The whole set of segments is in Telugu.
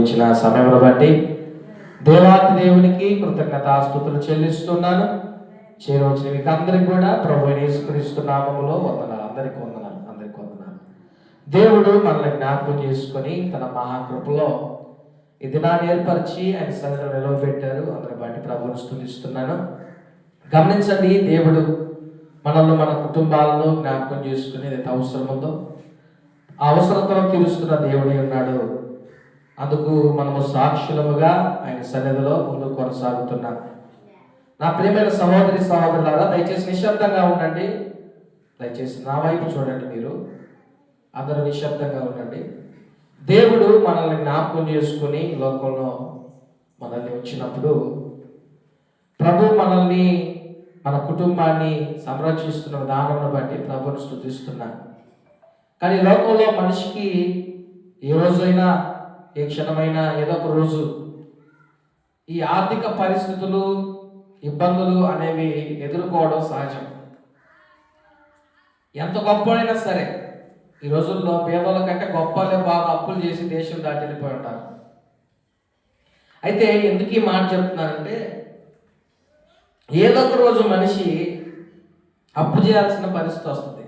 ఇచ్చిన సమయంలో బట్టి దేవాతి దేవునికి కృతజ్ఞతాస్తుతులు చెల్లిస్తున్నాను. చేరవచ్చిన మీకు అందరికి కూడా ప్రభు యేసుక్రీస్తు నామములో వందనాలు. అందరికి వందనాలు. దేవుడు మనల్ని జ్ఞాపకం చేసుకొని తన మహాకృపలో ఈ దినాన్ని ఏర్పరిచి ఆయన సన్నిధిలో నిలవబెట్టారు. అందరి బట్టి ప్రభువును స్తుతిస్తున్నాను. గమనించండి, దేవుడు మనల్ని మన కుటుంబాలను జ్ఞాపకం చేసుకుని ఏదైతే అవసరం ఉందో ఆ అవసరతను తీరుస్తున్న దేవుడే ఉన్నాడు. అందుకు మనము సాక్షులముగా ఆయన సన్నిధిలో ముందుకు కొనసాగుతున్నాం. నా ప్రియమైన సహోదరి సహోదరులారా, దయచేసి నిశ్శబ్దంగా ఉండండి. దయచేసి నా వైపు చూడండి. మీరు అందరూ నిశ్శబ్దంగా ఉండండి. దేవుడు మనల్ని జ్ఞాపకం చేసుకుని లోకంలో మనల్ని ఉంచినప్పుడు ప్రభు మనల్ని మన కుటుంబాన్ని సంరక్షిస్తున్న విధానం బట్టి ప్రభువును స్తుతిస్తున్నాను. కానీ లోకంలో మనిషికి ఏ రోజైనా ఏ క్షణమైనా ఏదో ఒక రోజు ఈ ఆర్థిక పరిస్థితులు ఇబ్బందులు అనేవి ఎదుర్కోవడం సహజం. ఎంత గొప్పైనా సరే ఈ రోజుల్లో పేదల కంటే గొప్పలే బాగా అప్పులు చేసి దేశం దాటి వెళ్ళిపోయి ఉంటారు. అయితే ఎందుకు ఈ మాట చెప్తున్నానంటే, ఏదో ఒక రోజు మనిషి అప్పు చేయాల్సిన పరిస్థితి వస్తుంది.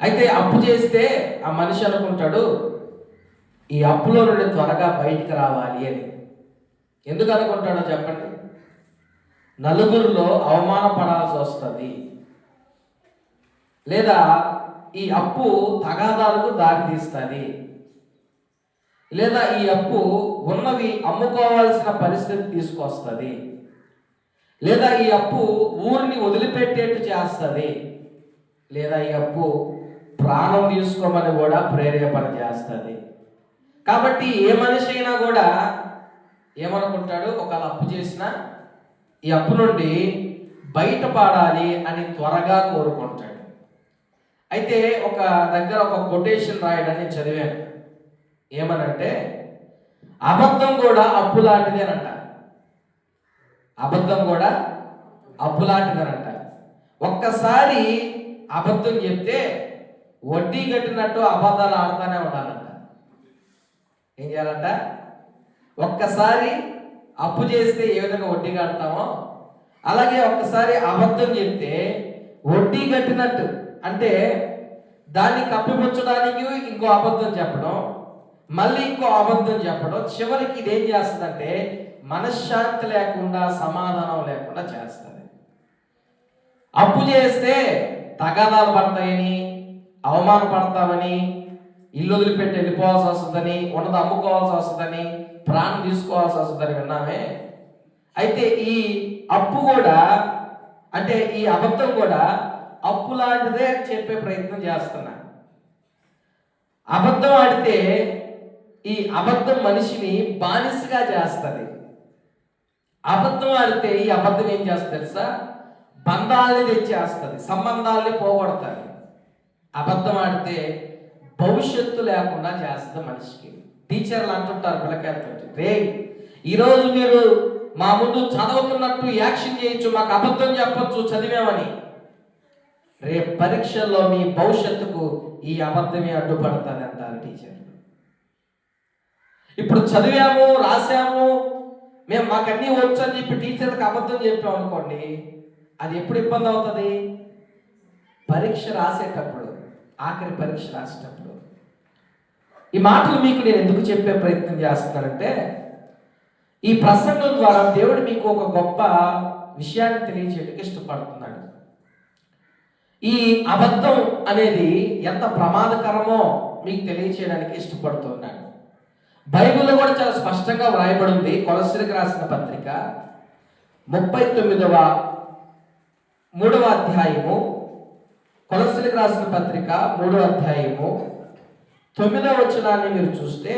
అయితే అప్పు చేస్తే ఆ మనిషి అనుకుంటాడు ఈ అప్పులో నుండి త్వరగా బయటికి రావాలి అని. ఎందుకు అనుకుంటాడో చెప్పండి? నలుగురిలో అవమానపడాల్సి వస్తుంది, లేదా ఈ అప్పు తగాదాలకు దారి తీస్తుంది, లేదా ఈ అప్పు ఉన్నవి అమ్ముకోవాల్సిన పరిస్థితి తీసుకొస్తుంది, లేదా ఈ అప్పు ఊరిని వదిలిపెట్టేట్టు చేస్తుంది, లేదా ఈ అప్పు ప్రాణం తీసుకోమని కూడా ప్రేరేపణ చేస్తుంది. కాబట్టి ఏ మనిషి అయినా కూడా ఏమనుకుంటాడు? ఒకవేళ అప్పు చేసినా ఈ అప్పు నుండి బయటపడాలి అని త్వరగా కోరుకుంటాడు. అయితే ఒక దగ్గర ఒక కొటేషన్ రాయడాన్ని చదివాను. ఏమనంటే, అబద్ధం కూడా అప్పు లాంటిది అని అంట. అబద్ధం కూడా అప్పు లాంటిది అని అంట. ఒక్కసారి అబద్ధం చెప్తే వడ్డీ కట్టినట్టు అబద్ధాలు ఆడుతూనే ఉండాలంట. ఏం చేయాలంట? ఒక్కసారి అప్పు చేస్తే ఏ విధంగా వడ్డీ కడతామో అలాగే ఒక్కసారి అబద్ధం చెప్తే వడ్డీ కట్టినట్టు, అంటే దాన్ని కప్పిపుచ్చడానికి ఇంకో అబద్ధం చెప్పడం, మళ్ళీ ఇంకో అబద్ధం చెప్పడం, చివరికి ఇదేం చేస్తుందంటే మనశ్శాంతి లేకుండా సమాధానం లేకుండా చేస్తుంది. అప్పు చేస్తే తగాదాలు పడతాయని, అవమానపడతామని, ఇల్లు వదిలిపెట్టి వెళ్ళిపోవాల్సి వస్తుందని, ఉన్నది అమ్ముకోవాల్సి వస్తుందని, ప్రాణం తీసుకోవాల్సి వస్తుందని విన్నామే. అయితే ఈ అప్పు కూడా, అంటే ఈ అబద్ధం కూడా అప్పు లాంటిదే అని చెప్పే ప్రయత్నం చేస్తున్నా. అబద్ధం ఆడితే ఈ అబద్ధం మనిషిని బానిసగా చేస్తుంది. అబద్ధం ఆడితే ఈ అబద్ధం ఏం చేస్తుంది తెలుసా? బంధాలని తెచ్చేస్తుంది, సంబంధాలని పోగొడుతుంది. అబద్ధం ఆడితే భవిష్యత్తు లేకుండా చేస్తుంది మనిషికి. టీచర్లు అంటుంటారు పిల్లకాయలతో, రే ఈరోజు మీరు మా ముందు చదువుతున్నట్టు యాక్షన్ చేయొచ్చు, మాకు అబద్ధం చెప్పొచ్చు చదివామని. రేపు పరీక్షల్లో మీ భవిష్యత్తుకు ఈ అబద్ధమే అడ్డుపడతాది అంటారు టీచర్లు. ఇప్పుడు చదివాము, రాసాము, మేము మాకన్నీ వచ్చు అని చెప్పి టీచర్లకు అబద్ధం చెప్పాము అనుకోండి, అది ఎప్పుడు ఇబ్బంది అవుతుంది? పరీక్ష రాసేటప్పుడు, ఆఖరి పరీక్ష రాసేటప్పుడు. ఈ మాటలు మీకు నేను ఎందుకు చెప్పే ప్రయత్నం చేస్తున్నానంటే, ఈ ప్రసంగం ద్వారా దేవుడు మీకు ఒక గొప్ప విషయాన్ని తెలియజేయడానికి ఇష్టపడుతున్నాడు. ఈ అబద్ధం అనేది ఎంత ప్రమాదకరమో మీకు తెలియచేయడానికి ఇష్టపడుతున్నాడు. బైబిల్లో కూడా చాలా స్పష్టంగా వ్రాయబడి ఉంది. కొలస్సీలకు రాసిన పత్రిక 39వ 3వ అధ్యాయము, కొలస్సీలకు రాసిన పత్రిక 3వ అధ్యాయము 9వ వచనాన్ని మీరు చూస్తే,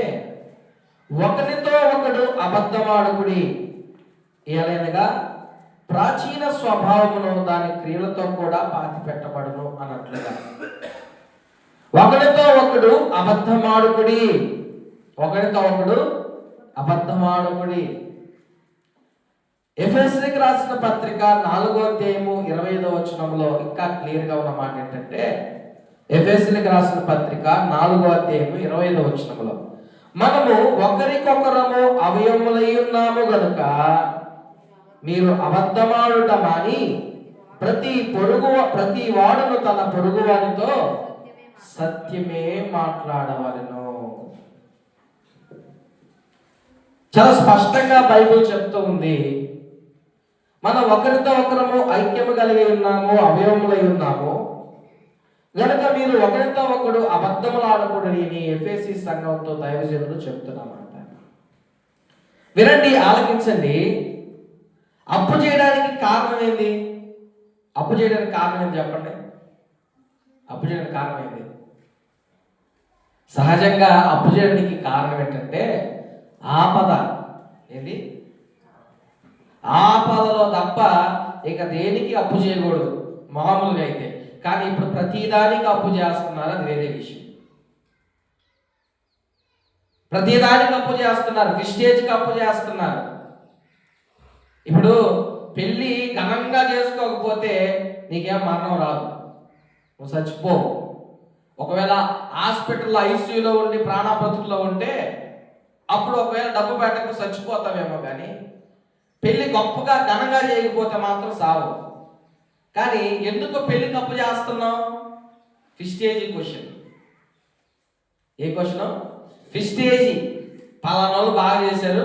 ఒకరితో ఒకడు అబద్ధమాడుకుడి ఏలైనగా ప్రాచీన స్వభావమును దాని క్రియలతో కూడా పాతి పెట్టబడును అన్నట్లుగా. ఒకడితో ఒకడు అబద్ధమాడుకుడి, ఒకడితో ఒకడు అబద్ధమాడుకుడి. ఎఫెసీయులకు రాసిన పత్రిక 4వ అధ్యాయము 25వ వచనంలో ఇంకా క్లియర్గా ఉన్న మాట ఏంటంటే, ఎఫెసీయులకు రాసిన పత్రిక 4వ అధ్యాయము 25వ వచనంలో, మనము ఒకరికొకరము అవయములై ఉన్నాము గనుక మీరు అబద్ధమాడుట మాని ప్రతి వాడును తన పొరుగు వారితో సత్యమే మాట్లాడవలెను. చాలా స్పష్టంగా బైబిల్ చెప్తూ ఉంది, మనం ఒకరితో ఒకరము ఐక్యము కలిగి ఉన్నాము, అవయవములై ఉన్నాము గనుక మీరు ఒకరితో ఒకడు అబద్ధములు ఆడకూడని ఎఫెసీ సంఘంతో దైవజనులు చెప్తున్నామంట. వినండి, ఆలకించండి. అప్పు చేయడానికి కారణం ఏంది? అప్పు చేయడానికి కారణం ఏంది చెప్పండి? అప్పు చేయడానికి కారణం ఏంది? సహజంగా అప్పు చేయడానికి కారణం ఏంటంటే ఆపద. ఏంది? ఆపదలో తప్ప ఇక దేనికి అప్పు చేయకూడదు మామూలుగా అయితే. కానీ ఇప్పుడు ప్రతిదానికి అప్పు చేస్తున్నారు, అది వేరే విషయం. ప్రతిదానికి అప్పు చేస్తున్నారు, విస్టేజ్కి అప్పు చేస్తున్నారు. ఇప్పుడు పెళ్ళి ఘనంగా చేసుకోకపోతే నీకేం మరణం రాదు, నువ్వు చచ్చిపో. ఒకవేళ హాస్పిటల్లో ఐసీయూలో ఉండి ప్రాణాపతుల్లో ఉంటే అప్పుడు ఒకవేళ డబ్బు పెట్టకు చచ్చిపోతావేమో, కానీ పెళ్లి గొప్పగా ఘనంగా చేయకపోతే మాత్రం సావు. కానీ ఎందుకు పెళ్లికి అప్పు చేస్తున్నాం? ఫిస్టేజీ క్వశ్చన్. ఏ క్వశ్చన్? ఫిస్టేజీ. పలానోళ్ళు బాగా చేశారు,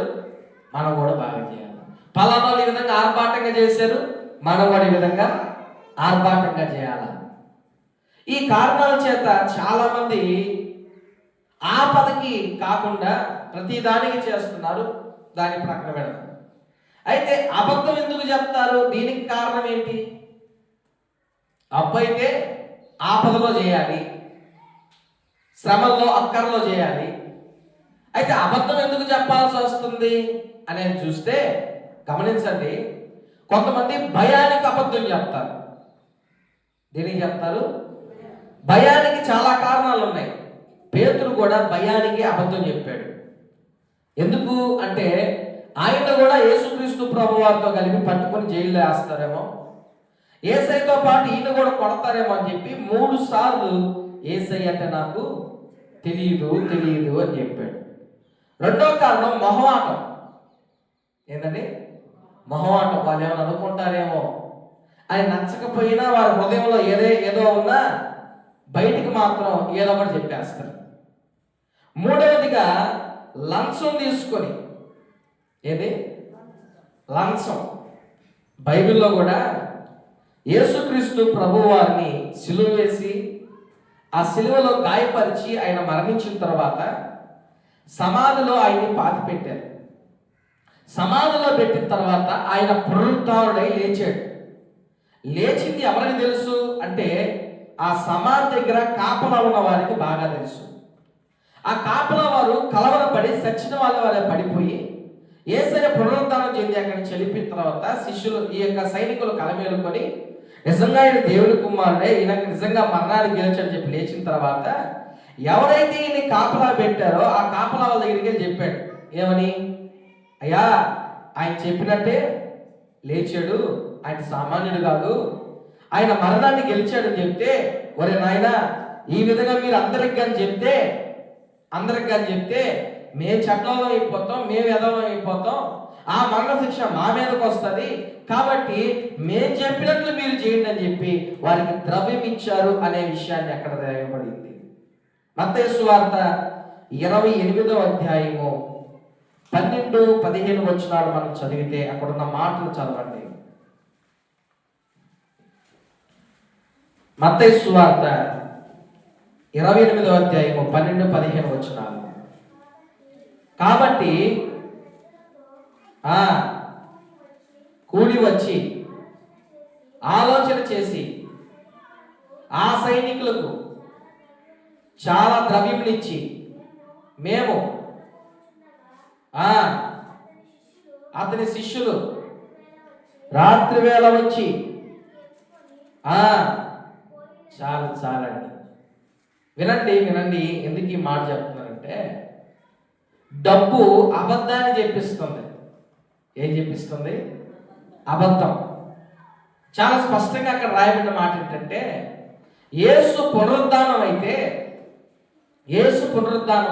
మనం కూడా బాగా చేయాలి. పలానోళ్ళు ఈ విధంగా ఆర్భాటంగా చేశారు, మనం కూడా ఈ విధంగా ఆర్భాటంగా చేయాలి. ఈ కారణాల చేత చాలా మంది ఆపదకి కాకుండా ప్రతిదానికి చేస్తున్నారు, దాని ప్రక్కన పెడతారు. అయితే అబద్ధం ఎందుకు చెప్తారు? దీనికి కారణం ఏంటి? అప్పు అయితే ఆపదలో చేయాలి, శ్రమల్లో అక్కర్లో చేయాలి. అయితే అబద్ధం ఎందుకు చెప్పాల్సి వస్తుంది అనేది చూస్తే గమనించండి. కొంతమంది భయానికి అబద్ధం చెప్తారు. దేనికి చెప్తారు? భయానికి చాలా కారణాలు ఉన్నాయి. పేతురు కూడా భయానికి అబద్ధం చెప్పాడు. ఎందుకు అంటే ఆయన కూడా యేసుక్రీస్తు ప్రభువారితో కలిపి పట్టుకొని జైల్లో వేస్తారేమో, యేసయ్యతో పాటు ఈయన కూడా కొడతారేమో అని చెప్పి 3 సార్లు యేసయ్య అంటే నాకు తెలియదు అని చెప్పాడు. రెండో కారణం మొహమాటం. ఏంటండి? మొహమాటం. వాళ్ళు ఏమైనా అనుకుంటారేమో, ఆయన నచ్చకపోయినా వారి హృదయంలో ఏదో ఉన్నా బయటికి మాత్రం ఏదో ఒకటి చెప్పేస్తారు. మూడవదిగా లంచం తీసుకొని. ఏది? లంచం. బైబిల్లో కూడా యేసుక్రీస్తు ప్రభువారిని సిలువ వేసి ఆ సిలువలో గాయపరిచి ఆయన మరణించిన తర్వాత సమాధిలో ఆయన్ని పాతి పెట్టారు. సమాధిలో పెట్టిన తర్వాత ఆయన పునరుద్ధారుడై లేచాడు. లేచింది ఎవరికి తెలుసు అంటే ఆ సమాధి దగ్గర కాపలా ఉన్న వారికి బాగా తెలుసు. ఆ కాపలా వారు కలవరపడి సచ్చిన వాళ్ళ వారే పడిపోయి యేసయ్య పునరుద్ధానం చెంది అక్కడి చెలిపిన తర్వాత శిష్యులు, ఈ యొక్క సైనికులు కలమేలుకొని నిజంగా ఆయన దేవుని కుమారుడే, ఈయన నిజంగా మరణాన్ని గెలిచని చెప్పి లేచిన తర్వాత ఎవరైతే ఈయన కాపలా పెట్టారో ఆ కాపలా వాళ్ళ దగ్గరికి వెళ్ళి చెప్పాడు. ఏమని? అయ్యా, ఆయన చెప్పినట్టే లేచాడు, ఆయన సామాన్యుడు కాదు, ఆయన మరణాన్ని గెలిచాడని చెప్తే, ఒరే నాయన, ఈ విధంగా మీరు అందరికి కానీ చెప్తే మేము చట్టంలో అయిపోతాం, మేము ఎదవం అయిపోతాం, ఆ మరణ శిక్ష మా మీదకి వస్తుంది, కాబట్టి మేము చెప్పినట్లు మీరు చేయండి అని చెప్పి వారికి ద్రవ్యం ఇచ్చారు అనే విషయాన్ని అక్కడ రాయబడింది. మత్తయి సువార్త 28వ అధ్యాయము 12-15 వచనాలు మనం చదివితే అక్కడ ఉన్న మాటలు చదవండి. మత్తయి సువార్త 28వ అధ్యాయము 12-15 వచనాలు. కాబట్టి కూడి వచ్చి ఆలోచన చేసి ఆ సైనికులకు చాలా ద్రవ్యమునిచ్చి మేము అతని శిష్యులు రాత్రి వేళ వచ్చి చాలండి. వినండి, ఎందుకు ఈ మాట చెప్తున్నానంటే డబ్బు అబద్ధాన్ని చెప్పిస్తుంది. ఏం చెప్పిస్తుంది? అబద్ధం. చాలా స్పష్టంగా అక్కడ రాయబడిన మాట ఏంటంటే యేసు పునరుద్ధానం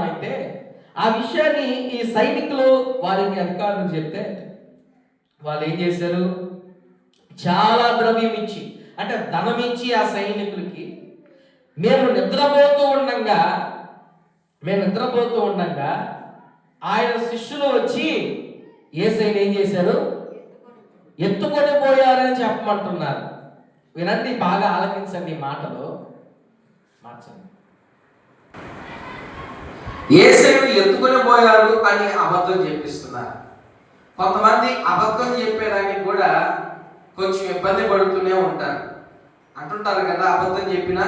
అయితే ఆ విషయాన్ని ఈ సైనికులు వారికి అధికారులు చెప్తే వాళ్ళు ఏం చేశారు? చాలా ద్రవ్యం ఇచ్చి, అంటే ధనం ఇచ్చి ఆ సైనికులకి మేము నిద్రపోతూ ఉండగా ఆయన శిష్యులు వచ్చి యేసయ్యను ఏం చేశారు? ఎత్తుకొని పోయారని చెప్పమంటున్నారు. వినండి, బాగా ఆలకించండి ఈ మాటలు. మార్చండి. యేసయ్యను ఎత్తుకొని పోయారు అని అబద్ధం చెప్పిస్తున్నారు. కొంతమంది అబద్ధం చెప్పేదానికి కూడా కొంచెం ఇబ్బంది పడుతూనే ఉంటారు. అంటుంటారు కదా, అబద్ధం చెప్పినా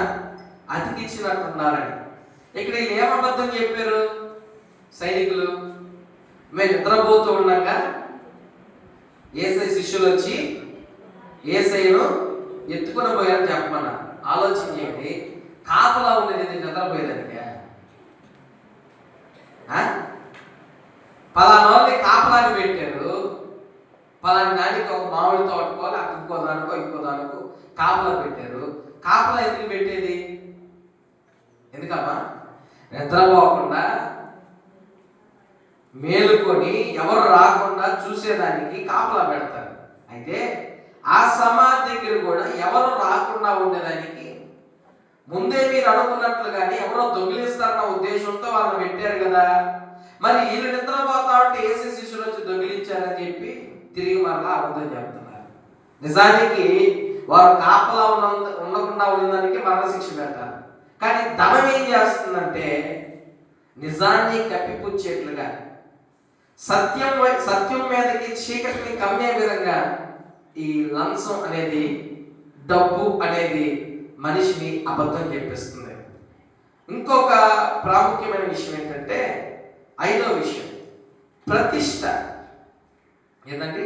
అతికిచ్చినట్టున్నారని. ఇక్కడ ఏం అబద్ధం చెప్పారు సైనికులు? మేము నిద్రపోతూ ఉండగా యేసయ్య శిష్యులు వచ్చి యేసయ్యను ఎత్తుకొని పోయారని చెప్పమన్నా. ఆలోచన చేయండి, కాపలా ఉండేది నిద్రపోయేదానికి. పలానా వాళ్ళని కాపలాని పెట్టారు, పలాని దానికి ఒక మామిడి తోటకో లేకపోతే ఇంకో దానికో కాపలా పెట్టారు. కాపలా ఎందుకు పెట్టేది? ఎందుకమ్మా? నిద్రపోకుండా మేలుకొని ఎవరు రాకుండా చూసేదానికి కాపలా పెడతారు. అయితే ఆ సమాధి దగ్గర కూడా ఎవరు రాకుండా ఉండేదానికి ముందే మీరు అనుకున్నట్లుగానే ఎవరో దొంగిలిస్తారన్న ఉద్దేశంతో వాళ్ళని పెట్టారు కదా. మరి వీళ్ళు నిద్రపోతా ఉంటే యేసు శిష్యులు వచ్చి దొంగిలించారని చెప్పి తిరిగి మరలా అబద్ధం చెప్తున్నారు. నిజానికి వారు కాపలా ఉండకుండా ఉండడానికి మరణ శిక్ష పెడతారు. కానీ ధనం ఏం చేస్తుందంటే నిజాన్ని కప్పిపుచ్చేట్లుగా, సత్యం మీదకి చీకటిని కమ్మే విధంగా ఈ లంచం అనేది, డబ్బు అనేది మనిషిని అబద్ధం చెప్పిస్తుంది. ఇంకొక ప్రాముఖ్యమైన విషయం ఏంటంటే 5వ విషయం, ప్రతిష్ట. ఏంటండి?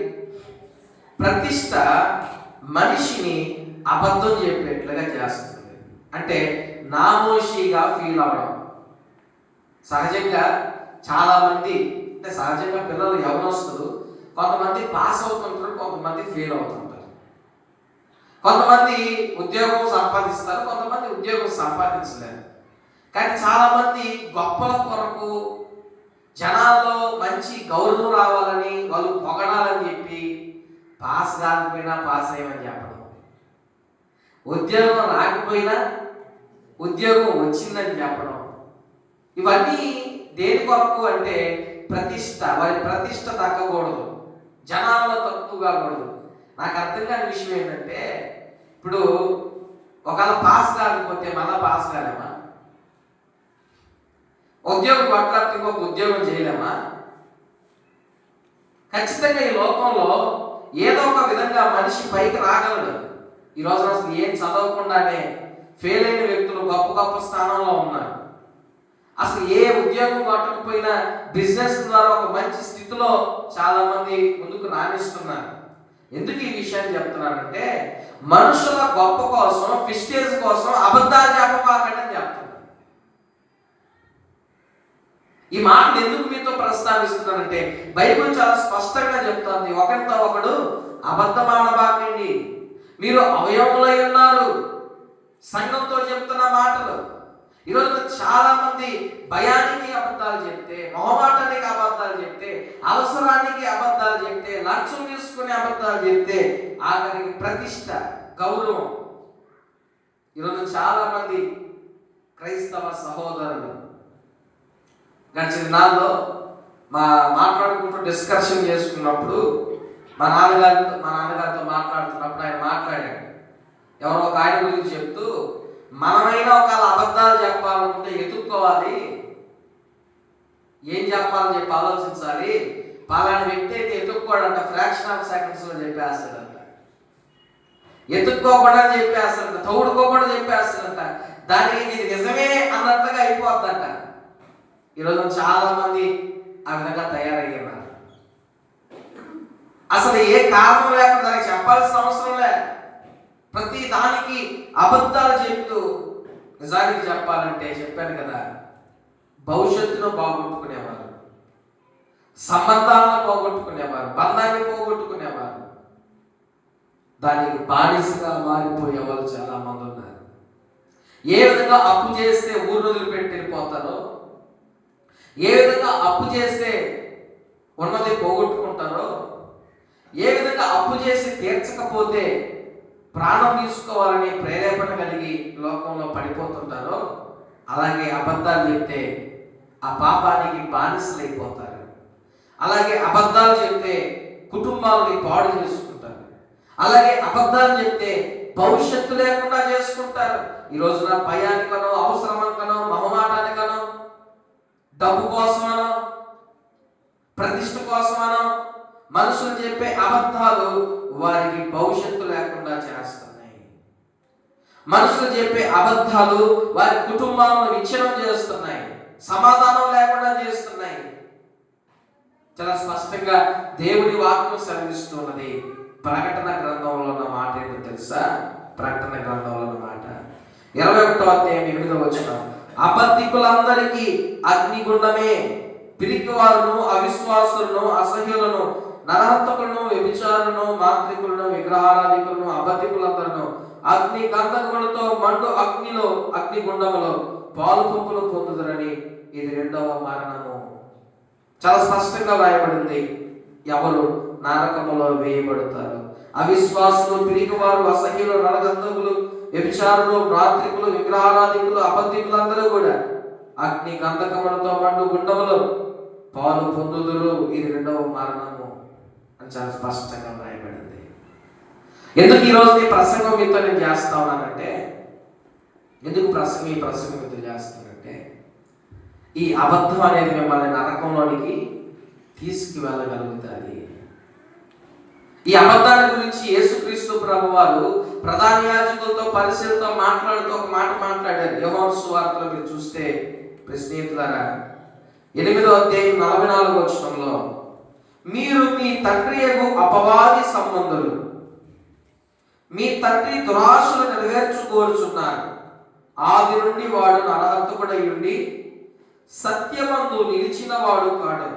ప్రతిష్ట మనిషిని అబద్ధం చెప్పేట్లుగా చేస్తుంది. అంటే నామోషిగా ఫీల్ అవ్వడం. సహజంగా చాలా మంది, అంటే సహజంగా పిల్లలు యవ్వనస్తులు కొంతమంది పాస్ అవుతుంటారు, కొంతమంది ఫెయిల్ అవుతుంటారు. కొంతమంది ఉద్యోగం సంపాదిస్తారు, కొంతమంది ఉద్యోగం సంపాదించలేరు. కానీ చాలా మంది గొప్పల కొరకు, జనాల్లో మంచి గౌరవం రావాలని, వాళ్ళు పొగడాలని చెప్పి పాస్ కాకపోయినా పాస్ అయ్యమని చెప్పడం, ఉద్యోగం రాకపోయినా ఉద్యోగం వచ్చిందని చెప్పడం. ఇవన్నీ దేని కొరకు అంటే ప్రతిష్ట. వారి ప్రతిష్ట తగ్గకూడదు, జనాల్లో తక్కువ కాకూడదు. నాకు అర్థం కాని విషయం ఏంటంటే, ఇప్పుడు ఒకవేళ పాస్ కాకపోతే మళ్ళా పాస్ కాలేమా? ఉద్యోగం కొట్లాడితే ఇంకొక ఉద్యోగం చేయలేమా? ఖచ్చితంగా ఈ లోకంలో ఏదో ఒక విధంగా మనిషి పైకి రాగలడు. ఈ రోజున అసలు ఏం చదవకుండానే ఫెయిల్ అయిన వ్యక్తులు గొప్ప గొప్ప స్థానంలో ఉన్నారు. అసలు ఏ ఉద్యోగం కొట్టకపోయినా బిజినెస్ ద్వారా ఒక మంచి స్థితిలో చాలా మంది ముందుకు రాణిస్తున్నారు. ఎందుకు ఈ విషయాన్ని చెప్తున్నానంటే, మనుషుల గొప్ప కోసం, ఫిస్టేజ్ కోసం అబద్ధాలు చెప్పబాకండి అని చెప్తున్నారు. ఈ మాటను ఎందుకు మీతో ప్రస్తావిస్తున్నానంటే, బైబిల్ చాలా స్పష్టంగా చెప్తుంది, ఒకరితో ఒకడు అబద్ధం ఆడబాకండి, మీరు అవయవములై ఉన్నారు. సంఘంతో చెప్తున్న మాటలు. ఈరోజు చాలా మంది భయానికి అబద్ధాలు చెప్తే, మొహమాటానికి అబద్ధాలు చెప్తే, అవసరానికి అబద్ధాలు చెప్తే, లంచం తీసుకునే అబద్ధాలు చెప్తే, ఆఖరికి ప్రతిష్ట, గౌరవం. ఈరోజు చాలా మంది క్రైస్తవ సహోదరులు గడిచిన నాల్లో మాట్లాడుకుంటూ డిస్కషన్ చేసుకున్నప్పుడు మా నాన్నగారితో మాట్లాడుతున్నప్పుడు ఆయన మాట్లాడాడు. ఎవరో ఒక ఆయన గురించి చెప్తూ, మనమైనా ఒకవేళ అబద్ధాలు చెప్పాలనుకుంటే ఎత్తుక్కోవాలి, ఏం చెప్పాలని చెప్పి ఆలోచించాలి. పలానా వ్యక్తి అయితే ఎత్తుక్కోడంట, ఫ్రాక్షన్ ఆఫ్ సెకండ్స్ లో చెప్పేస్తాడంట, ఎత్తుక్కోకుండా చెప్పేస్తాడంట, తౌడుకోకుండా చెప్పేస్తాడంట, దానికి ఇది నిజమే అన్నట్టుగా అయిపోద్దంట. ఈరోజు చాలా మంది ఆ విధంగా తయారయ్యారు. అసలు ఏ కారణం లేకుండా దానికి చెప్పాల్సిన అవసరం లే, ప్రతి దానికి అబద్ధాలు చెప్తూ, నిజానికి చెప్పాలంటే చెప్పాను కదా, భవిష్యత్తును పోగొట్టుకునేవారు, సంబంధాలను పోగొట్టుకునేవారు, బంధాన్ని పోగొట్టుకునేవారు, దానికి బానిసగా మారిపోయే వాళ్ళు చాలా మంది ఉన్నారు. ఏ విధంగా అప్పు చేస్తే ఊరు వదిలిపెట్టి వెళ్ళిపోతారో, ఏ విధంగా అప్పు చేస్తే ఉన్నది పోగొట్టుకుంటారో, ఏ విధంగా అప్పు చేసి తీర్చకపోతే ప్రాణం తీసుకోవాలని ప్రేరేపణ కలిగి లోకంలో పడిపోతుంటారో, అలాగే అబద్ధాలు చెప్తే ఆ పాపానికి బానిసలైపోతారు. అలాగే అబద్ధాలు చెప్తే కుటుంబాలని పాడు చేసుకుంటారు. అలాగే అబద్ధాలు చెప్తే భవిష్యత్తు లేకుండా చేసుకుంటారు. ఈ రోజున భయానికనో, అవసరమనుకనో, మొహమాటానికనో, డబ్బు కోసమనో, ప్రతిష్ట కోసమనో మనుషులు చెప్పే అబద్ధాలు వారికి భవిష్యత్తు లేకుండా చేస్తున్నాయి. మనుషులు చెప్పే అబద్ధాలు వారి కుటుంబాలను విచ్ఛిన్నం చేస్తున్నాయి, సమాధానం లేకుండా చేస్తున్నాయి. చాలా స్పష్టంగా దేవుని వాక్యం సెలవిస్తున్నది. ప్రకటన గ్రంథంలో ఉన్న మాట ఏంటో తెలుసా? ప్రకటన గ్రంథంలో ఉన్న మాట 21వ అధ్యాయం 8వ వచనం, అబద్ధికులందరికీ అగ్నిగుండమే, పిరికివారును, అవిశ్వాసులను, అసహ్యులను, నరహంతకులను, వ్యభిచారులను, మాంత్రికులను, విగ్రహారాధికులను, అబద్ధికులందరూ అగ్ని గంధకములతో మండు అగ్నిగుండములో పాలు పంపులు పొందుదురని ఇది రెండవ మరణము. చాలా స్పష్టంగా రాయబడింది. ఎవరు నరకములో వేయబడతారు? అవిశ్వాసులు, పిరికివారు, అసహ్యులు, నరగంధకులు, వ్యభిచారులు, మాంత్రికులు, విగ్రహారాధికులు, అబద్ధికులందరూ కూడా అగ్ని గంధకములతో మండు గుండములో పాలు పొందుదురు, ఇది రెండవ మరణము అని చాలా స్పష్టంగా రాయబడింది. ఎందుకు ఈరోజు ఈ ప్రసంగం మీతో నేను చేస్తా ఉన్నానంటే, ఎందుకు ఈ ప్రసంగం మీతో చేస్తానంటే, ఈ అబద్ధం అనేది మిమ్మల్ని నరకంలోనికి తీసుకువెళ్ళగలుగుతుంది. ఈ అబద్ధాల గురించి యేసుక్రీస్తు ప్రభువారు ప్రధాన యాజకులతో, పరిశీలతో మాట్లాడుతూ ఒక మాట మాట్లాడారు. యోహాను సువార్తలో మీరు చూస్తే స్నేహితులారా, 8వ అధ్యాయం 44వ వచనంలో, మీరు మీ తండ్రి యొక్క అపవాది సంబంధులు, మీ తండ్రి దురాశలు నెరవేర్చుకోరుచున్నారు. ఆది నుండి వాడు నరహంతకుడై ఉండి సత్యమందు నిలిచిన వాడు కాడు,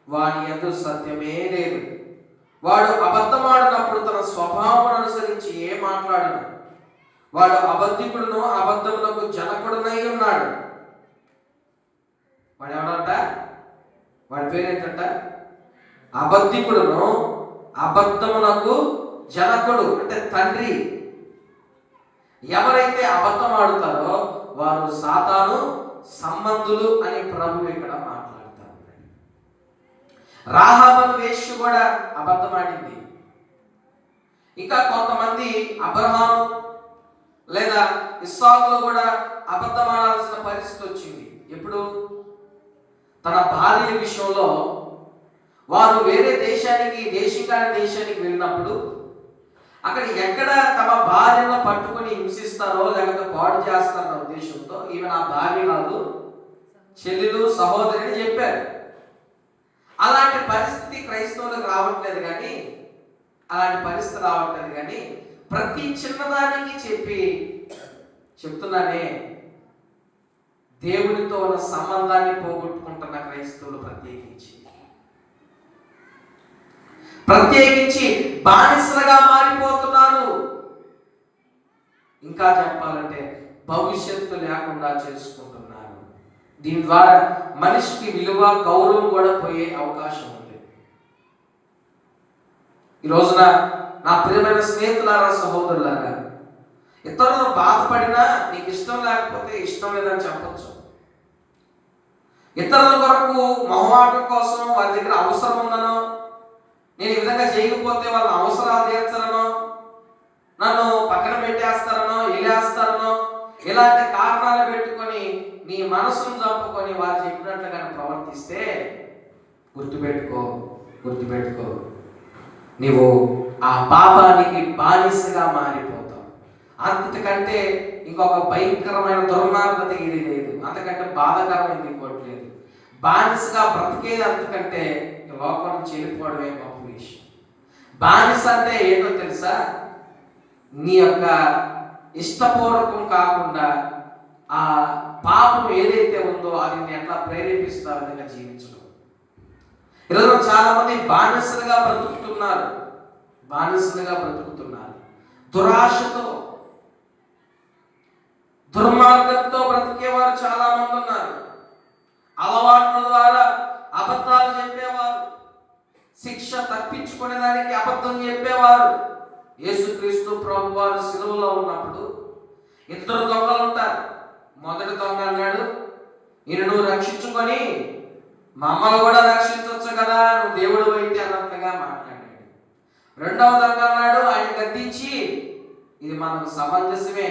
వాని యందు సత్యమే లేదు. వాడు అబద్ధమాడినప్పుడు తన స్వభావం అనుసరించి ఏ మాట్లాడను. వాడు అబద్ధికుడును, అబద్ధమునకు జనకుడునై ఉన్నాడు. వాడు ఎవడంట? వాడి పేరేంటంట? అబద్ధికుడును, అబద్ధమునకు జనకుడు అంటే తండ్రి. ఎవరైతే అబద్ధం ఆడుతారో వారు సాతాను సంబంధులు అని ప్రభు ఇక్కడ మాట్లాడతారు. రాహాబు వేశ్య కూడా అబద్ధం ఆడింది. ఇంకా కొంతమంది అబ్రహాము లేదా ఇస్సాకులో కూడా అబద్ధం ఆడాల్సిన పరిస్థితి వచ్చింది. ఎప్పుడు? తన భార్య విషయంలో వారు వేరే దేశానికి వెళ్ళినప్పుడు అక్కడ ఎక్కడ తమ భార్యను పట్టుకొని హింసిస్తారో లేకపోతే పాడు చేస్తారన్న ఉద్దేశంతో ఈమె నా భార్య కాదు, చెల్లెలు, సహోదరి అని చెప్పారు. అలాంటి పరిస్థితి క్రైస్తవులకు రావట్లేదు కానీ ప్రతి చిన్నదానికి చెప్తున్నానే, దేవునితో ఉన్న సంబంధాన్ని పోగొట్టుకుంటున్న క్రైస్తవులు ప్రత్యేకించి బానిసలుగా మారిపోతున్నారు. ఇంకా చెప్పాలంటే భవిష్యత్తు లేకుండా చేసుకుంటున్నారు. దీని ద్వారా మనిషికి విలువ, గౌరవం కూడా పోయే అవకాశం ఉంది. ఈ రోజున నా ప్రియమైన స్నేహితులారా, సహోదరులారా, ఇతరులు బాధపడినా నీకు ఇష్టం లేకపోతే ఇష్టం లేదని చెప్పచ్చు. ఇతరుల కొరకు మొహమాటం కోసం వారి దగ్గర అవసరం ఉందనో, నేను ఈ విధంగా చేయకపోతే వాళ్ళ అవసరాలు తీర్చరనో, నన్ను పక్కన పెట్టేస్తారనో, ఇలేస్తారనో, ఇలాంటి కారణాలు పెట్టుకొని నీ మనసును చంపుకొని వారు చెప్పినట్లుగా ప్రవర్తిస్తే గుర్తుపెట్టుకో, నీవు ఆ పాపానికి బానిసగా మారిపోతావు. అంతకంటే ఇంకొక భయంకరమైన దుర్మార్గత ఇది లేదు, అంతకంటే బాధాకరమైనది ఇంకోటి లేదు. బానిసగా బ్రతికేది అంతకంటే లోకం నుంచి వెళ్ళిపోవడమే గొప్ప విషయం. బానిస అంటే ఏంటో తెలుసా? నీ యొక్క ఇష్టపూర్వకం కాకుండా ఆ పాపం ఏదైతే ఉందో అది ఎట్లా ప్రేరేపిస్తా విధంగా జీవించడం. ఈరోజు చాలా మంది బానిసలుగా బ్రతుకుతున్నారు. దురాశతో, దుర్మార్గంతో బ్రతికేవారు చాలా మంది ఉన్నారు. అలవాట్ల ద్వారా అబద్ధాలు చెప్పేవారు, శిక్ష తప్పించుకునేదానికి అబద్ధం చెప్పేవారు. యేసుక్రీస్తు ప్రభు వారు శిలువలో ఉన్నప్పుడు ఇద్దరు దొంగలు ఉంటారు. మొదటి దొంగ అన్నాడు, ఈయన నువ్వు రక్షించుకొని మమ్మల్ని కూడా రక్షించవచ్చు కదా, నువ్వు దేవుడు అయితే అన్నట్లుగా మాట్లాడాడు. రెండవ దొంగ అన్నాడు, ఆయన గద్దించి ఇది మనకు సమంజసమే,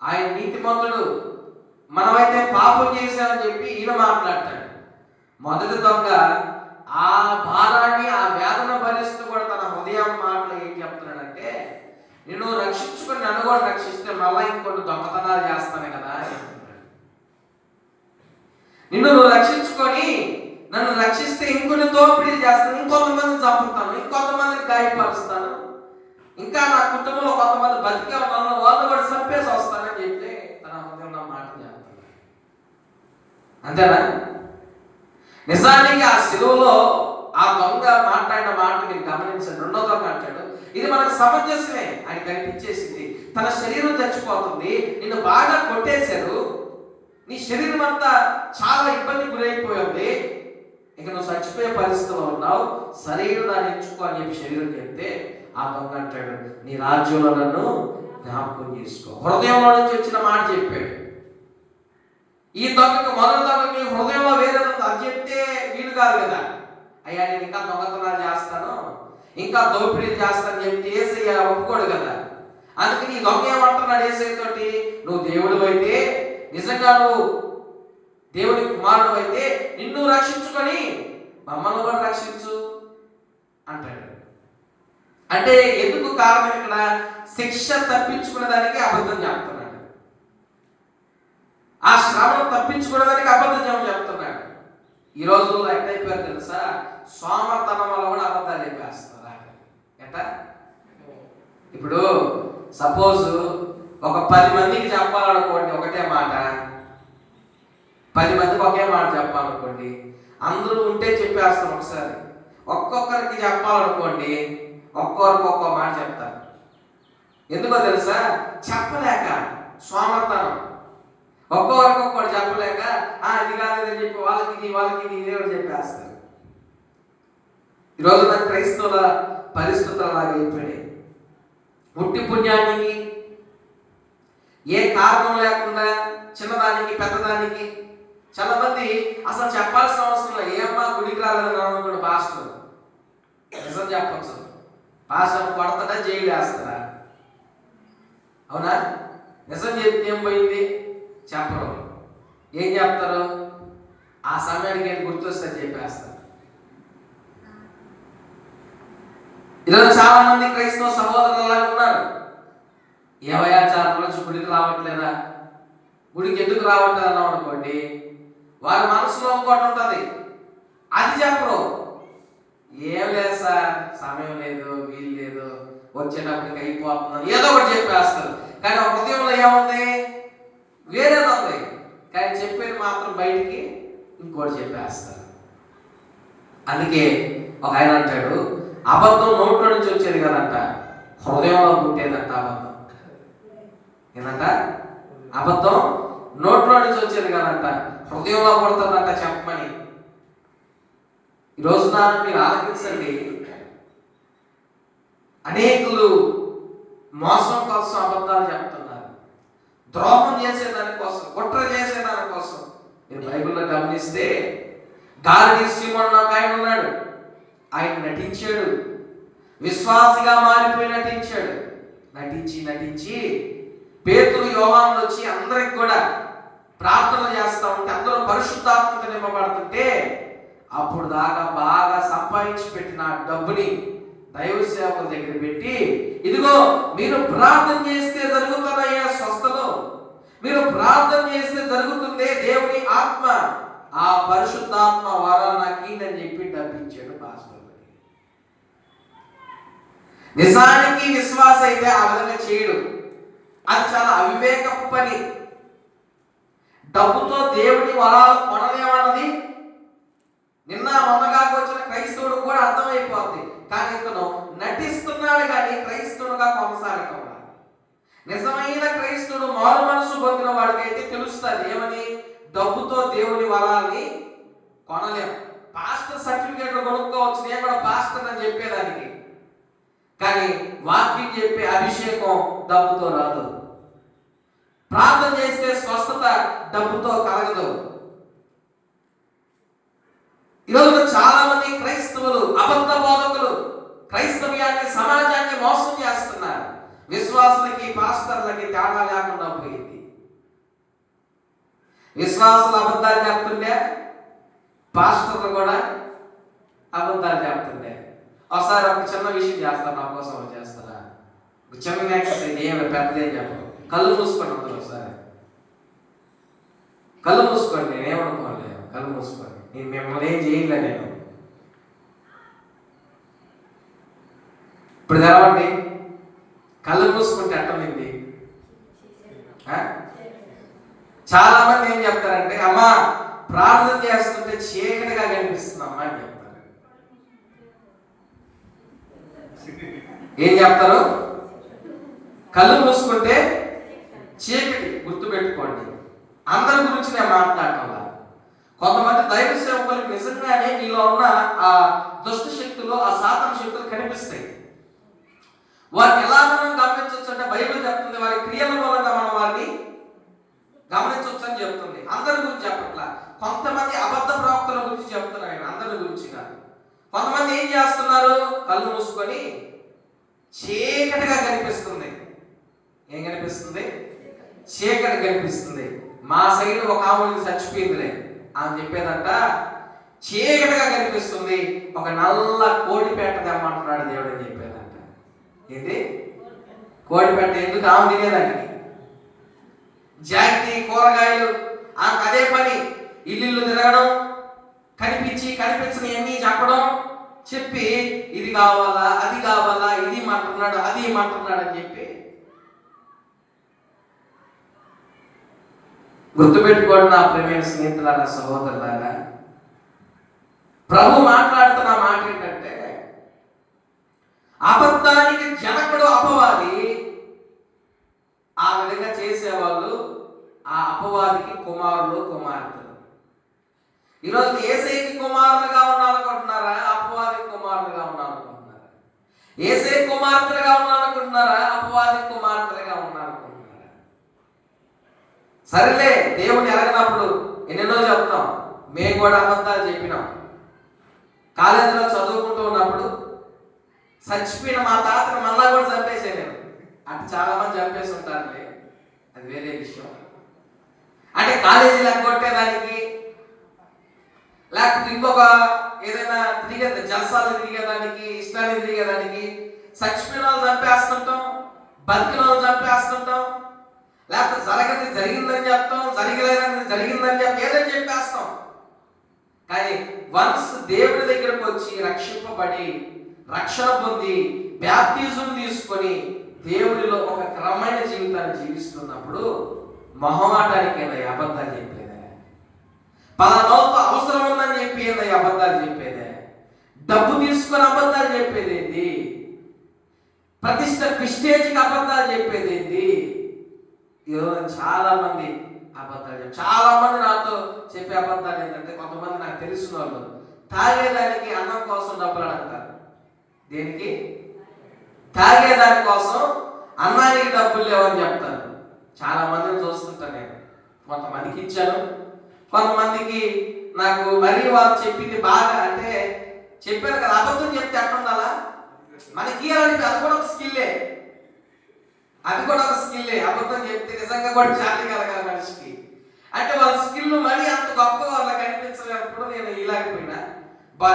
ఆయన నీతిమంతుడు, మనమైతే పాపం చేశామని చెప్పి ఈయన మాట్లాడతాడు. మొదటి దొంగ ఆ భారాన్ని, ఆ వేదన భరిస్తూ కూడా తన హృదయం మాటలు ఏం చెప్తున్నాడంటే, నేను రక్షించుకొని నన్ను కూడా రక్షిస్తే మళ్ళీ ఇంకొన్ని దొంగతనాలు చేస్తాను కదా. నిన్ను నువ్వు రక్షించుకొని నన్ను రక్షిస్తే ఇంకొన్ని దోపిడీలు చేస్తాను, ఇంకొంతమందిని చంపుతాను, ఇంకొంతమందిని గాయపరుస్తాను, ఇంకా నా కుటుంబంలో కొంతమంది బతికే ఉన్న వాళ్ళు కూడా చంపేసి వస్తానని చెప్పి తన హృదయంలో మాట చెప్తాను. అంతేనా? నిజానికి ఆ శిలువలో ఆ దొంగ మాట్లాడిన మాట మీరు గమనించండి. రెండో దొంగ అంటాడు, ఇది మనకు సమంజసమే, ఆయన కనిపించేసింది, తన శరీరం చచ్చిపోతుంది, నిన్ను బాగా కొట్టేశారు, నీ శరీరం అంతా చాలా ఇబ్బంది గురైపోయింది, ఇక నువ్వు చచ్చిపోయే పరిస్థితిలో ఉన్నావు, శరీరం దాన్ని ఎంచుకో అని చెప్పి శరీరం చెప్తే ఆ దొంగ అంటాడు, నీ రాజ్యంలో నన్ను జ్ఞాపకం చేసుకో. హృదయంలో నుంచి వచ్చిన మాట చెప్పాడు. ఈ దొంగకు మొదటి దొంగకి హృదయంలో వేరే అది చెప్తే వీలు కాదు కదా. అయ్యా నేను ఇంకా దొంగతనాలు చేస్తాను, ఇంకా దోపిడీలు చేస్తాను చెప్తే యేసయ్య ఒప్పుకోడు కదా. అందుకని ఈ దొంగ ఏమంటున్నాడు యేసయ్య తోటి, నువ్వు దేవుడు అయితే, నిజంగా నువ్వు దేవుని కుమారుడు అయితే నిన్ను రక్షించుకొని మమ్మల్ని కూడా రక్షించు అంటాడు. అంటే ఎందుకు కారణం? ఇక్కడ శిక్ష తప్పించుకునేదానికి అబద్ధం చెప్తున్నాడు, ఆ శ్రమను తప్పించుకునేదానికి అబద్ధం చెప్తున్నాడు. ఈ రోజుల్లో ఎట్టయిపోయారు తెలుసా, సోమర్తనం వల్ల కూడా అబద్ధాలు చెప్పేస్తారా. ఎట్ట? ఇప్పుడు సపోజ్ ఒక 10 మందికి చెప్పాలనుకోండి ఒకటే మాట, 10 మందికి ఒకే మాట చెప్పాలనుకోండి, అందరూ ఉంటే చెప్పేస్తాం ఒకసారి. ఒక్కొక్కరికి చెప్పాలనుకోండి ఒక్కొక్కరికి ఒక్కో మాట చెప్తారు. ఎందుకో తెలుసా, చెప్పలేక, సోమర్తనం. ఒక్కొక్కరికి ఒక్కటి చెప్పలేక ఇది కాలేదని చెప్పి వాళ్ళకి ఇదే చెప్పేస్తారు. ఈరోజు నా క్రైస్తవుల పరిస్థితులు అలాగే అయిపోయాయి. పుట్టి పుణ్యానికి ఏ కారణం లేకుండా చిన్నదానికి పెద్దదానికి చాలా మంది అసలు చెప్పాల్సిన అవసరం లేదు. ఏమ్మా గుడికి రాలేదని అనుకోండి పాస్టర్, నిజం చెప్పచ్చు, పాస్టర్ కొడతాడా జైలు వేస్తారా? అవునా? నిజం చెప్తే ఏం పోయింది? చెప్పరు. ఏం చెప్తారు? ఆ సమయానికి ఏం గుర్తొస్తే చెప్పేస్తారు. ఈరోజు చాలా మంది క్రైస్తవ సహోదరులు అలాగే ఉన్నారు. ఏవయా చాలా రోజు గుడికి రావట్లేదా, గుడికి ఎందుకు రావట్లేదు అన్నాం అనుకోండి, వారి మనసులో ఇంకోటి ఉంటుంది, అది చెప్పరు. ఏం లేదు సార్, సమయం లేదు, వీలు లేదు, వచ్చేటప్పటికి అయిపోతుందని ఏదో ఒకటి చెప్పేస్తారు. కానీ హృదయంలో ఏముంది? వేరేది ఉంది. కానీ చెప్పేది మాత్రం బయటికి ఇంకోటి చెప్పేస్తారు. అందుకే ఒక ఆయన అంటాడు, అబద్ధం నోట్లో నుంచి వచ్చేది కదంట, హృదయంలో పుట్టేదంట అబద్ధం. ఏంటంట? అబద్ధం నోట్లో నుంచి వచ్చేది కదంట, హృదయంలో పడుతుందంట చెప్పమని. ఈ రోజున మీరు ఆలోచించండి, అనేకులు మోసం కోసం అబద్ధాలు చెప్తున్నారు, ద్రోహం చేసేదానికోసం, కుట్ర చేసేదానికోసం. మీరు బైబిల్లో గమనిస్తే గాలిడి సీమోను ఒక ఆయన ఉన్నాడు, ఆయన నటించాడు, విశ్వాసిగా మారిపోయి నటించాడు. నటించి పేతురు యోహానులు వచ్చి అందరికి కూడా ప్రార్థన చేస్తూ ఉంటే, అందరూ పరిశుద్ధాత్మతో నింపబడుతుంటే, అప్పుడు దాకా బాగా సంపాదించి పెట్టిన డబ్బుని దైవ సేవకుల దగ్గర పెట్టి, ఇదిగో మీరు ప్రార్థన చేస్తే జరుగుతున్నాయే స్వస్థలు, మీరు ప్రార్థన చేస్తే జరుగుతుందే దేవుని ఆత్మ, ఆ పరిశుద్ధాత్మ వరాలు నాకు అని చెప్పి డబ్బించాడు పాస్టర్. నిజానికి విశ్వాస అయితే ఆ విధంగా చేయడు, అది చాలా అవివేకపు పని. డబ్బుతో దేవుని వరాలు కొనలేమన్నది నిన్న మొన్నగా వచ్చిన క్రైస్తవుడు కూడా అర్థమైపోద్ది. కానీ ఇతను నటిస్తున్నాడు కానీ క్రైస్తవుడుగా కొనసాగటం. నిజమైన క్రైస్తవుడు మారు మనసు పొందిన వాడికైతే తెలుస్తుంది ఏమని, డబ్బుతో దేవుని వరాన్ని కొనలేము. పాస్టర్ సర్టిఫికేట్లు కొనుక్కోవచ్చు, నేను కూడా పాస్టర్ అని చెప్పేదానికి. కానీ వాక్యం చెప్పే అభిషేకం డబ్బుతో రాదు. ప్రార్థన చేస్తే స్వస్థత డబ్బుతో కలగదు. ఈరోజు చాలా మంది క్రైస్తవులు అబద్ధ బోధకులు క్రైస్తవ్యాన్ని, సమాజాన్ని మోసం చేస్తున్నారు. విశ్వాసులకి పాస్టర్లకి తేడా లేకుండా పోయింది. విశ్వాసులు అబద్ధాలు చెప్తుండే, పాస్టర్లు కూడా అబద్ధాలు చెప్తుండే. ఒకసారి ఒక చిన్న విషయం చేస్తారు, నా కోసం చేస్తారా? ఒక చిన్న ఎక్సర్సైజ్, ఏమి పెద్దదేం చెప్పరు. కళ్ళు మూసుకోండి అందరూ. ఒకసారి కళ్ళు మూసుకోండి, నేనేమనుకోలేదు. కళ్ళు మూసుకోండి, నేను మిమ్మల్ని ఏం చేయలే. నేను ఇప్పుడు తెరవండి. కళ్ళు మూసుకుంటే అట్టమైంది. చాలా మంది ఏం చెప్తారంటే, అమ్మా ప్రార్థన చేస్తుంటే చీకటిగా కనిపిస్తుందమ్మా అని చెప్తారు. ఏం చెప్తారు? కళ్ళు మూసుకుంటే చీకటి. గుర్తుపెట్టుకోండి, అందరి గురించి నేను మాట్లాడటం. కొంతమంది దైవ సేవకులకు నిజంగానే మీలో ఉన్న ఆ దుష్ట శక్తులు, ఆ సాతాను శక్తులు కనిపిస్తాయి. వారిని ఎలా మనం గమనించవచ్చు అంటే, బైబిల్ చెప్తుంది వారి క్రియల మూలంగా మనం వారిని గమనించవచ్చు అని చెప్తుంది. అందరి గురించి చెప్పట్లా, కొంతమంది అబద్ధ ప్రవక్తల గురించి చెప్తున్నారు ఆయన, అందరి గురించి కాదు. కొంతమంది ఏం చేస్తున్నారు? కళ్ళు మూసుకొని చీకటిగా కనిపిస్తుంది. ఏం కనిపిస్తుంది? చీకటి కనిపిస్తుంది. మా సైడ్ ఒక ఆమెకి చచ్చిపోయిందిలే అని చెప్పేదంట, చీకటిగా కనిపిస్తుంది, ఒక నల్ల కోడిపేట తెమ్మంటున్నాడు దేవుడు అని చెప్పేదంట. ఏంటి కోడిపేట? ఎందుకు? ఆమె తినేదానికి. జాతి కూరగాయలు అదే పని, ఇల్లు తిరగడం, కనిపించని అన్ని చెప్పడం, చెప్పి ఇది కావాలా, అది కావాలా, ఇది మంటున్నాడు, అది మంటున్నాడు అని చెప్పి. గుర్తుపెట్టుకోండి నా ప్రియమైన స్నేహితులారా, సహోదరులారా, ప్రభు మాట్లాడుతున్న మాట ఏంటంటే, అబద్ధానికి జనకుడు అపవాది. ఆ విధంగా చేసేవాళ్ళు ఆ అపవాదికి కుమారులు, కుమార్తెలు. ఈరోజు యేసయ్యకి కుమారులుగా ఉన్నారనుకుంటున్నారా? అపవాది కుమారులుగా ఉన్నారనుకుంటున్నారా? యేసయ్య కుమార్తెలుగా ఉన్నారనుకుంటున్నారా? అపవాది కుమార్తెలుగా ఉన్నారనుకుంటున్నారా? సరేలే, దేవుని ఎరగనప్పుడు ఎన్నెన్నో చెప్తాం. మేము కూడా అబద్ధాలు చెప్పినాం. కాలేజీలో చదువుకుంటూ ఉన్నప్పుడు చచ్చిపోయిన మా తాతను మళ్ళా కూడా చంపేసే నేను. అంటే చాలా మంది చంపేసి ఉంటారులే, అది వేరే విషయం. అంటే కాలేజీలో కొట్టేదానికి, లేకపోతే ఇంకొక ఏదైనా జలసాలు తిరిగేదానికి, ఇష్టాన్ని తిరిగేదానికి చచ్చిపోయిన వాళ్ళు చంపేస్తుంటాం, బతికిన వాళ్ళు చంపేస్తుంటాం. లేకపోతే జరిగిందని చెప్తాం, జరిగిందని చెప్పి ఏదని చెప్పేస్తాం. కానీ వన్స్ దేవుడి దగ్గరకు వచ్చి రక్షింపబడి, రక్షణ పొంది, బ్యాప్టిజం తీసుకొని దేవుడిలో ఒక క్రమమైన జీవితాన్ని జీవిస్తున్నప్పుడు మొహమాటానికి ఏందయ్య అబద్ధాలు చెప్పేదే? పలానాతో అవసరం ఉందని చెప్పి ఏందయ్య అబద్ధాలు చెప్పేదే? డబ్బు తీసుకొని అబద్ధాలు చెప్పేది ఏంటి? ప్రతిష్ట ప్రిస్టేజ్కి అబద్ధాలు చెప్పేది ఏంటి? ఈరోజు చాలా మంది అబద్ధాలు చాలా మంది నాతో చెప్పే అబద్ధాలు ఏంటంటే, కొంతమంది నాకు తెలిసిన వాళ్ళు తాగేదానికి అన్నం కోసం డబ్బులు అడుగుతారు. దేనికి? తాగేదాని కోసం అన్నానికి డబ్బులు లేవని చెప్తారు. చాలా మందిని చూస్తుంటాను నేను. కొంతమందికి ఇచ్చాను, కొంతమందికి నాకు మరీ వాళ్ళు చెప్పింది బాగా, అంటే చెప్పారు కదా అబద్ధం చెప్తే ఎక్కడ ఉండాలా? మనకి అది కూడా ఒక స్కిల్లే, అబద్ధం చెప్తే నిజంగా కూడా జాతి కలగాలి మనిషికి. అంటే వాళ్ళ స్కిల్ మరీ అంత గొప్పగా వాళ్ళకి అనిపించలేనప్పుడు నేను ఇలాగపోయినా,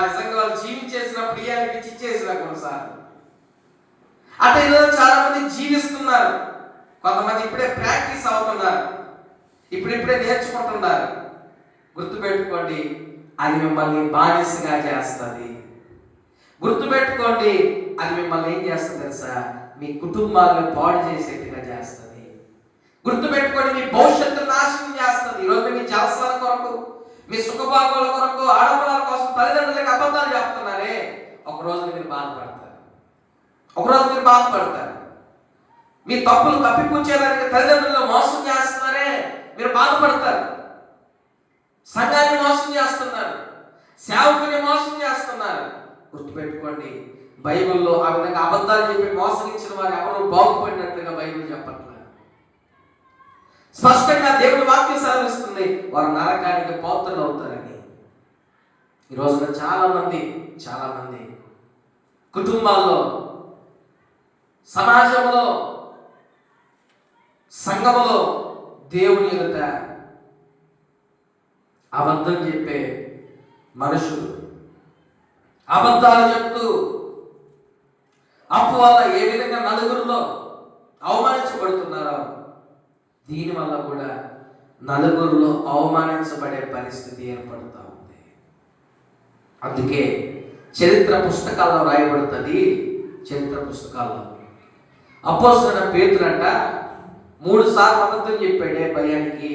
నిజంగా వాళ్ళు జీవించేసినప్పుడు ఇయ్యాలనిపించి ఇచ్చేసిన కొన్నిసార్లు. అంటే ఈరోజు చాలా మంది జీవిస్తున్నారు, కొంతమంది ఇప్పుడే ప్రాక్టీస్ అవుతున్నారు, ఇప్పుడిప్పుడే నేర్చుకుంటున్నారు. గుర్తుపెట్టుకోండి, అది మిమ్మల్ని బానిసగా చేస్తుంది. గుర్తుపెట్టుకోండి, అది మిమ్మల్ని ఏం చేస్తుంది తెలుసా? మీ కుటుంబాలను పాడు చేసేట్టుగా చేస్తుంది. గుర్తుపెట్టుకోండి, మీ భవిష్యత్తు నాశనం చేస్తుంది. ఈరోజు మీ జలసాల కొరకు, మీ సుఖభాగాల కొరకు, ఆడంబరాల కోసం తల్లిదండ్రులకు అబద్ధాలు చెప్తున్నారే, ఒకరోజు మీరు బాధపడతారు. మీ తప్పులు కప్పిపుచ్చేదానికి తల్లిదండ్రులు మోసం చేస్తున్నారే, మీరు బాధపడతారు. సంఘాన్ని మోసం చేస్తున్నారు, సేవకుని మోసం చేస్తున్నారు. గుర్తుపెట్టుకోండి, బైబిల్లో ఆ విధంగా అబద్ధాలు చెప్పి మోసగించిన వారు ఎవరు బాగుపడినట్లుగా బైబిల్ చెప్పట్లేదు. స్పష్టంగా దేవుడి వాక్యం సెలవిస్తుంది, వారు నరకానికి పాత్రలు అవుతారని. ఈ రోజున చాలా మంది కుటుంబాల్లో, సమాజంలో, సంఘములో దేవుని ఎదుట అబద్ధం చెప్పే మనుషులు, అబద్ధాలు చెప్తూ అప్పు వల్ల ఏ విధంగా నలుగురిలో అవమానించబడుతున్నారో, దీనివల్ల కూడా నలుగురిలో అవమానించబడే పరిస్థితి ఏర్పడుతూ ఉంది. అందుకే చరిత్ర పుస్తకాల్లో రాయబడుతుంది. చరిత్ర పుస్తకాల్లో అపోస్తలుడైన పేతురంట 3 సార్లు అబద్ధం చెప్పాడే భయానికి.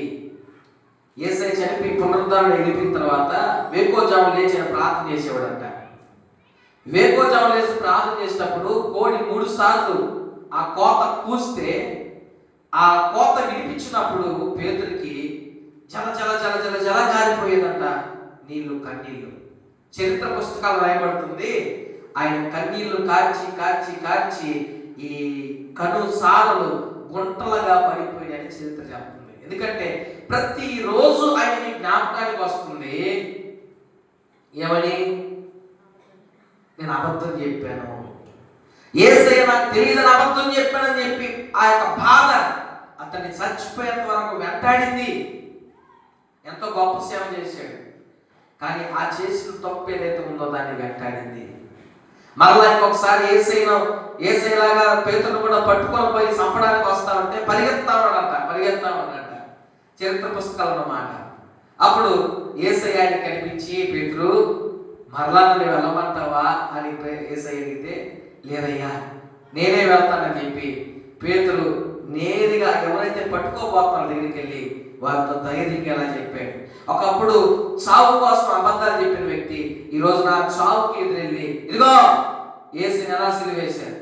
యేసయ్య చనిపోయి పునరుద్ధరణ ఎదిగిన తర్వాత వేకోజాము లేచి ప్రార్థన చేసేవాడంట. వేకోజాము లేచి ప్రార్థన చేసేటప్పుడు కోడి 3 సార్లు ఆ కోత కూస్తే ఆ కోత వినిపించినప్పుడు పేతురికి జల జల జల జల జల గారిపోయేదంట నీళ్లు, కన్నీళ్లు. చరిత్ర పుస్తకాలు రాయబడుతుంది, ఆయన కన్నీళ్లు కార్చి కార్చి కార్చి ఈ కను సారలు గుంటలుగా పడిపోయాయని చరిత్ర చెప్తుంది. ఎందుకంటే ప్రతిరోజు ఆయనకి జ్ఞాపకానికి వస్తుంది, ఏమని? నేను అబద్ధం చెప్పాను, యేసయ్య నాకు తెలియదని అబద్ధం చెప్పానని చెప్పి ఆ యొక్క బాధ అతన్ని చచ్చిపోయేంత వరకు వెంటాడింది. ఎంతో గొప్ప సేవ చేశాడు, కానీ ఆ చేసిన తప్పు ఏదైతే ఉందో దాన్ని వెంటాడింది. మరలా ఇంకొకసారి యేసయ్యలాగా పేతురును కూడా పట్టుకొని పోయి చంపడానికి వస్తామంటే పరిగెత్తామన్నట చరిత్ర పుస్తకాలు మాట. అప్పుడు యేసయ్య ఆయనకి కనిపించి, పేతురు మరలా నువ్వు వెళ్ళమంటావా అని యేసయ్య అడిగితే, లేదయ్యా నేనే వెళ్తానని చెప్పి పేతురు నేరుగా ఎవరైతే పట్టుకోబోతారో దగ్గరికి వెళ్ళి వారితో ధైర్యంగా ఎలా చెప్పాడు. ఒకప్పుడు చావు కోసం అబద్ధాలు చెప్పిన వ్యక్తి ఈ రోజు నా చావుకి ఎదురెళ్ళి, ఇదిగో యేసుని ఎలా సిలువేశారు,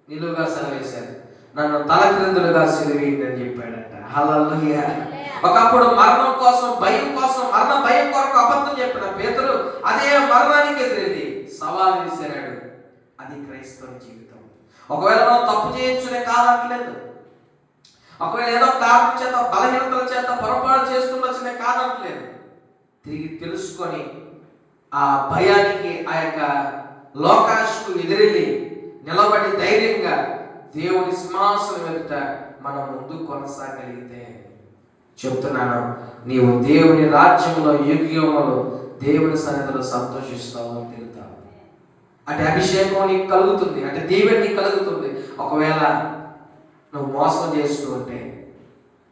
నిలువుగా సెలవేశారు, నన్ను తలక్రిందులుగా సిలువేయండి అని చెప్పాడంట. హల్లెలూయా. ఒకప్పుడు మరణం కోసం మరణ భయం కొరకు అబద్ధం చెప్పిన పేతురు అదే మరణానికి ఎదురెళ్ళి సవాలు విసిరాడు. అది క్రైస్తవ జీవితం. ఒకవేళ మనం తప్పు చేయొచ్చునే కాదట్లేదు, ఒకవేళ ఏదో కారణం చేత బలహీనతల చేత పొరపాటు చేస్తుండొచ్చునే కాదట్లేదు. తిరిగి తెలుసుకొని ఆ భయానికి, ఆ యొక్క లోకాశకు ఎదిరెళ్ళి నిలబడి ధైర్యంగా దేవుని సింహాసనం ఎదుట మనం ముందు కొనసాగలిగితే, చెప్తున్నాను, నీవు దేవుని రాజ్యంలో యుగములో దేవుని సన్నిధిలో సంతోషిస్తావు అని తెలుతావు. అంటే అభిషేకం నీకు కలుగుతుంది, అంటే దీవెన నీకు కలుగుతుంది. ఒకవేళ నువ్వు మోసం చేస్తూ ఉంటే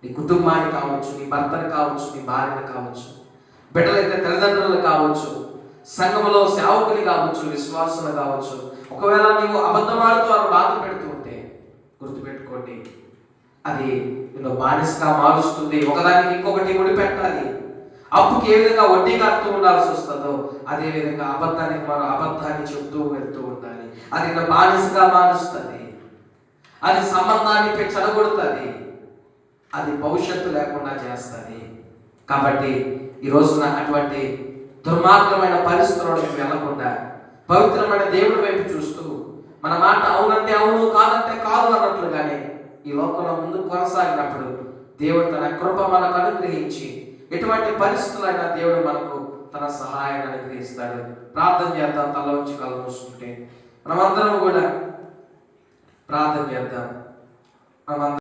నీ కుటుంబాన్ని కావచ్చు, నీ భర్తను కావచ్చు, నీ భార్యను కావచ్చు, బిడ్డలైతే తల్లిదండ్రులు కావచ్చు, సంఘములో సేవకులు కావచ్చు, విశ్వాసులు కావచ్చు, ఒకవేళ నీవు అబద్ధమాడుతూ వారు బాధ పెడుతూ ఉంటే గుర్తుపెట్టుకోండి, అది నిన్ను బానిసగా మారుస్తుంది. ఒకదానికి ఇంకొకటి ముడిపెట్టాలి. అప్పుకి ఏ విధంగా వడ్డీ కడుతూ ఉండాల్సి వస్తుందో అదే విధంగా అబద్ధానికి మనం అబద్ధాన్ని చెప్తూ వెళ్తూ ఉండాలి. అది నిన్ను బానిసగా మారుస్తుంది, అది సంబంధాన్ని చెడగొడుతుంది, అది భవిష్యత్తు లేకుండా చేస్తుంది. కాబట్టి ఈ రోజున అటువంటి దుర్మార్గమైన పరిస్థితుల్లోకి వెళ్లకుండా పవిత్రమైన దేవుడి వైపు చూస్తూ మన మాట అవునంటే అవును, కాదంటే కాదు అన్నట్లుగానే ఈ లోకంలో ముందు కొనసాగినప్పుడు దేవుడు తన కృప మనకు అనుగ్రహించి ఎటువంటి పరిస్థితులైనా దేవుడు మనకు తన సహాయాన్ని అనుగ్రహిస్తాడు. ప్రార్థన చేద్దాం, తల వచ్చి కళ్ళు మూసుకుంటే మనమందరం కూడా ప్రార్థన చేద్దాం.